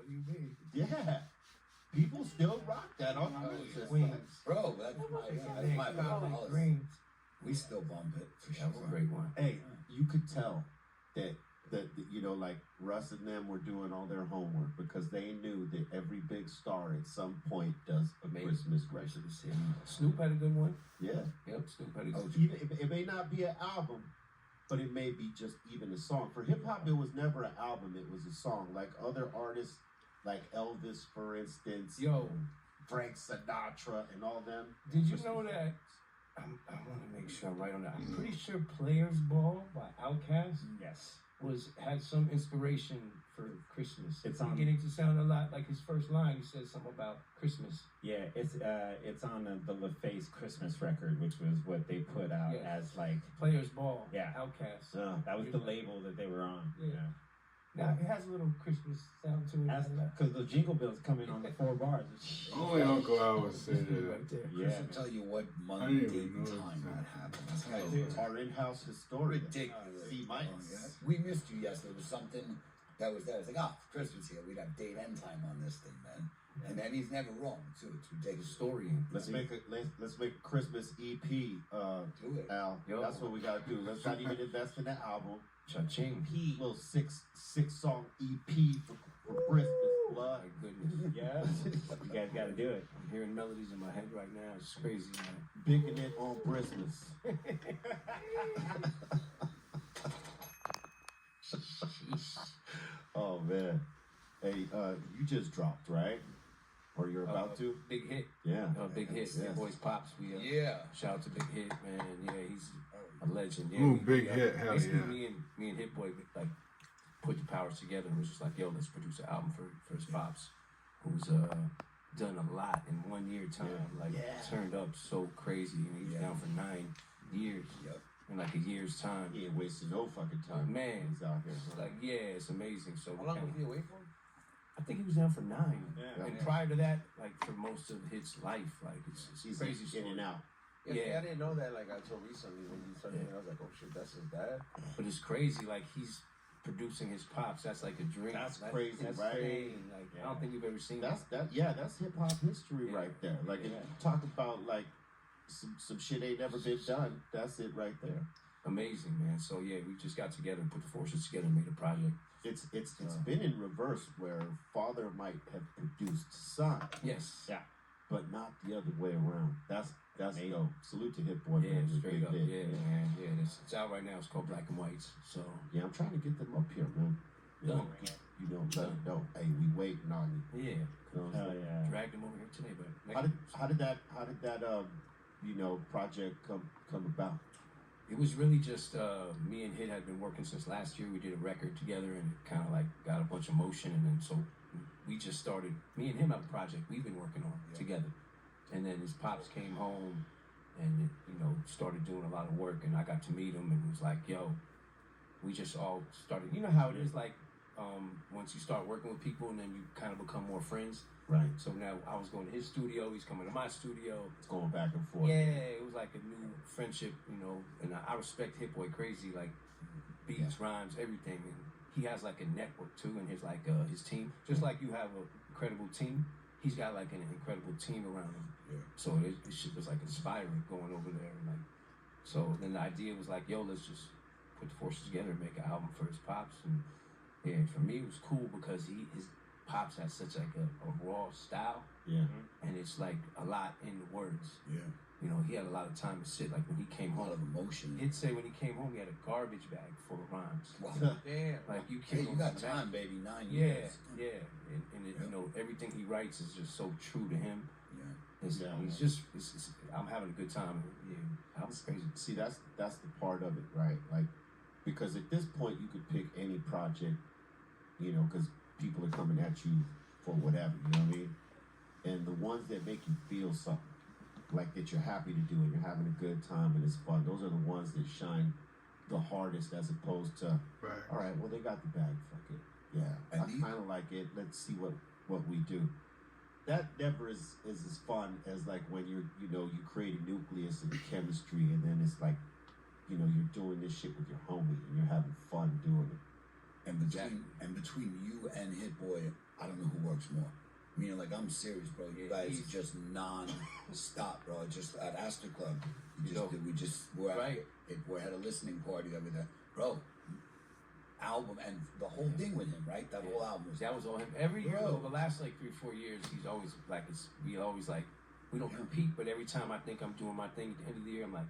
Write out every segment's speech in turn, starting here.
What do you mean? Yeah. People still rock that on Bro, that's my policy. We still bump it for sure. That was a great one. Hey, you could tell that you know, like Russ and them were doing all their homework because they knew that every big star at some point does a Christmas record. Snoop had a good one. Yeah. Yep, Snoop had a good one. It may not be an album, but it may be just even a song. For hip hop, it was never an album, it was a song. Like other artists, like Elvis, for instance, Frank Sinatra and all them. Did you know that? I want to make sure I'm right on that. I'm pretty sure Players Ball by Outkast had some inspiration for Christmas. It's beginning to sound a lot like his first line. He says something about Christmas. Yeah, it's on the LaFace Christmas record, which was what they put out as like Players Ball. Yeah, Outkast. That was the label that they were on. Yeah. Now it has a little Christmas sound to it. Because the jingle bells come in on the 4 bars. Only Uncle Al would say that. Right there. Yeah. Chris will tell you what month, date, and time that happened. This guy's our in-house historian. Ridiculous. C-minus. We missed you yesterday. There was something that was there. It's like, Christmas here. We'd have date and time on this thing, man. Yeah. And then he's never wrong too. It's ridiculous. Historian. Let's make a Christmas EP. Do it, Al. That's what we gotta do. Let's not even invest in that album. Cha-ching. EP, little six song EP for Christmas, blood. My goodness. Yeah, you guys got to do it. I'm hearing melodies in my head right now. It's crazy, man. Bigging it on Christmas. Oh man, hey, you just dropped, right? Or you're about to? Big hit. Yeah. Big hit. Big Boys Pops. Shout out to Big Hit, man. Yeah, he's a legend. Yeah, Ooh, Big Hit. Hell yeah. Me and Hit Boy like put the powers together and was just like, yo, let's produce an album for his pops, who's done a lot in 1 year time. Turned up so crazy. And he was down for 9 years. Yep. In like a year's time. He ain't wasting no fucking time. Man, he's out here. It's like, it's amazing. So how long was he away for? I think he was down for 9. Yeah. And prior to that, like for most of his life, like it's crazy in and out. Yeah, I didn't know that like until recently when you started. I was like, oh shit, that's his dad. But it's crazy, like he's producing his pops. That's like a dream. That's crazy, that's right? Insane. Like I don't think you've ever seen that's that. That's hip hop history right there. Like if you talk about like some shit ain't never been done, that's it right there. Amazing, man. So we just got together and put the forces together and made a project. It's been in reverse where father might have produced son. Yes. Yeah. But not the other way around. That's dope. Salute to Hit Boy. Yeah, man. straight up. Hit. Man. Yeah, it's out right now. It's called Black and Whites. So I'm trying to get them up here, man. Done. You know, let them know. Hey, we waiting on you. Yeah. You know what I'm saying? Dragged them over here today, but how did that project come about? It was really just me and Hit had been working since last year. We did a record together and it kind of like got a bunch of motion, and then so we just started. Me and him have a project we've been working on together, and then his pops came home and started doing a lot of work, and I got to meet him and was like, yo, we just all started. You know how it is like once you start working with people and then you kind of become more friends. Right. So now I was going to his studio, he's coming to my studio. It's going back and forth. Yeah, it was like a new friendship, and I respect Hit Boy crazy, like beats, rhymes, everything. And he has like a network too, and his like his team. Just like you have an incredible team, he's got like an incredible team around him. Yeah. So it shit was like inspiring going over there, and like so then the idea was like, yo, let's just put the forces together and make an album for his pops. And for me it was cool because his pops has such like a raw style, and it's like a lot in the words. He had a lot of time to sit. Like when he came home, a lot of emotion. He'd say when he came home, he had a garbage bag full of rhymes. Wow. Damn. Like you got time, baby. 9 years. Yeah. And it, everything he writes is just so true to him. Yeah. He's just. I'm having a good time. Yeah, I'm crazy. See, that's the part of it, right? Like because at this point you could pick any project, because people are coming at you for whatever, you know what I mean? And the ones that make you feel something, like that you're happy to do and you're having a good time and it's fun, those are the ones that shine the hardest as opposed to, all right, well, they got the bag, fuck it. Yeah, I kind of like it. Let's see what we do. That never is as fun as like when you create a nucleus and chemistry and then it's like, you're doing this shit with your homie and you're having fun doing it. And between you and Hit Boy, I don't know who works more. Meaning, like, I'm serious, bro. You guys he's- are just non-stop, bro. Just at Astor Club, You know, we're at, right. we had a listening party over there, bro. Album and the whole thing with him, right? That whole album was That was all him. Every year, Bro. the last like 3-4 years, he's always like, we always like, we don't compete, but every time I think I'm doing my thing at the end of the year, I'm like,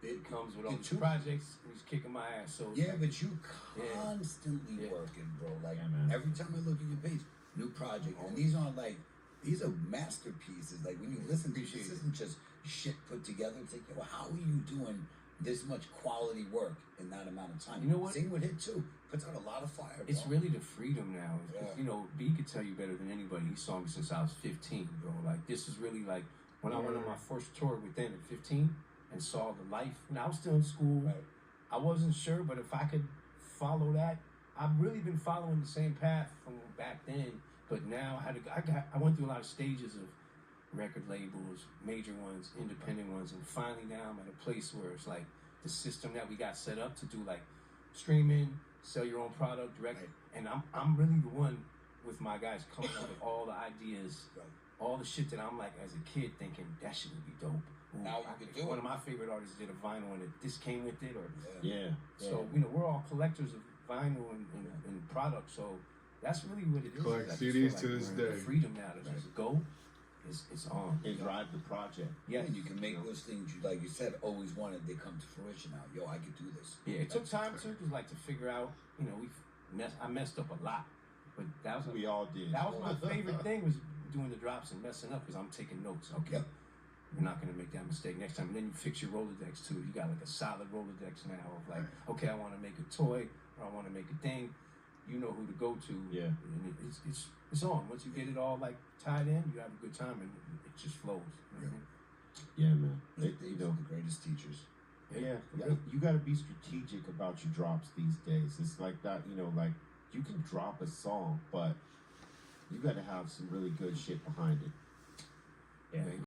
it comes with all the these truth- projects, he's kicking my ass. So Yeah, but you Yeah. constantly Yeah. working, bro. Like Yeah, man. every time I look at your page, new project, and these aren't like these are masterpieces. Like when you listen to Appreciate this, it. isn't just shit put together. It's like, yo, how are you doing this much quality work in that amount of time? You know what? Same with Hit 2. Puts out a lot of fire. it's bro. really the freedom now. Yeah. You know, B could tell you better than anybody. He saw me since I was 15, bro. Like this is really like when I went on my first tour with them at 15 and saw the life. And I was still in school. Right. I wasn't sure, but if I could follow that, I've really been following the same path from back then. But now I went through a lot of stages of record labels, major ones, independent ones, and finally now I'm at a place where it's like the system that we got set up to do like streaming, sell your own product, direct, Right. and I'm really the one with my guys coming up with all the ideas, Right. all the shit that I'm like as a kid thinking that shit would be dope. Ooh, Now you I can could- do one it. of my favorite artists did a vinyl and this came with it, or Yeah. so you know we're all collectors of vinyl and products. So that's really what it is. Collect I just CDs feel to like this we're in day. the freedom now to just go. It's on. And drive the project. Yeah, And you can make those things you, like you said, always wanted. They come to fruition now. Yo, I could do this. Yeah, it took time too, cause like to figure out. You know, I messed up a lot, but that was We all did. that was my favorite thing was doing the drops and messing up because I'm taking notes. Okay, Yep. we're not gonna make that mistake next time. And then you fix your Rolodex too. You got like a solid Rolodex now of like, okay, I want to make a toy or I want to make a thing. You know who to go to. Yeah. And it's on. Once you get it all like tied in, you have a good time and it just flows. You know what I mean? Yeah, man. These You are know, the greatest teachers. yeah, you got to be strategic about your drops these days. It's like that, you know, like you can drop a song, but you got to have some really good shit behind it. Yeah.